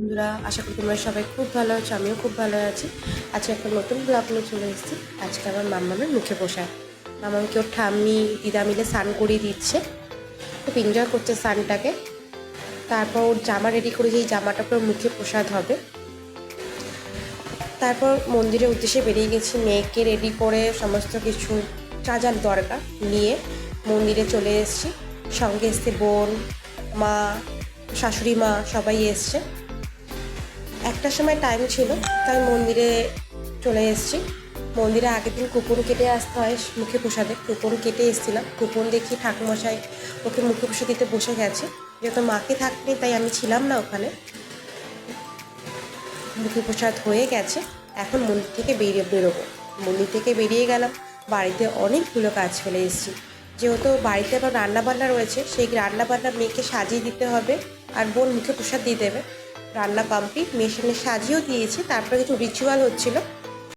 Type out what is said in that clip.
বন্ধুরা, আশা করি তোমরা সবাই খুব ভালো আছো। আমিও খুব ভালো আছি। আজকে একটা নতুন ব্লগ নিয়ে চলে এসেছি। আজকে আমার মাম্মামের মুখে পোশাক। মাম্মামকে ওর ঠাম্মি দিদা মিলে স্নান করিয়ে দিচ্ছে, খুব এনজয় করছে স্নানটাকে। তারপর ওর জামা রেডি করে, যেই জামাটা পুরো মুখে প্রসাদ হবে। তারপর মন্দিরের উদ্দেশ্যে বেরিয়ে গেছি, মেয়েকে রেডি করে সমস্ত কিছু যা যা দরকার নিয়ে মন্দিরে চলে এসেছি। সঙ্গে এসছে বোন, মা, শাশুড়ি মা, সবাই এসছে। একটা সময় টাইম ছিল, তাই মন্দিরে চলে এসেছি। মন্দিরে আগের দিন কুপন কেটে আসতে হয় মুখে প্রসাদে। কুপন কেটে এসেছিলাম, কুপন দেখি ঠাকুমশাই ওকে মুখে প্রসাদ দিতে বসে গেছে। যেহেতু মাকে থাকতে, তাই আমি ছিলাম না ওখানে। মুখে প্রসাদ হয়ে গেছে, এখন মন্দির থেকে বেরোবো। মন্দির থেকে বেরিয়ে গেলাম। বাড়িতে অনেকগুলো কাজ ফেলে এসেছি। যেহেতু বাড়িতে আবার রান্নাবান্না রয়েছে, সেই রান্নাবান্না মেয়েকে সাজিয়ে দিতে হবে, আর বোন মুখে প্রসাদ দিয়ে দেবে। রান্না কমপ্লিট, মেয়ের সামনে সাজিয়েও দিয়েছি। তারপরে কিছু রিচুয়াল হচ্ছিলো,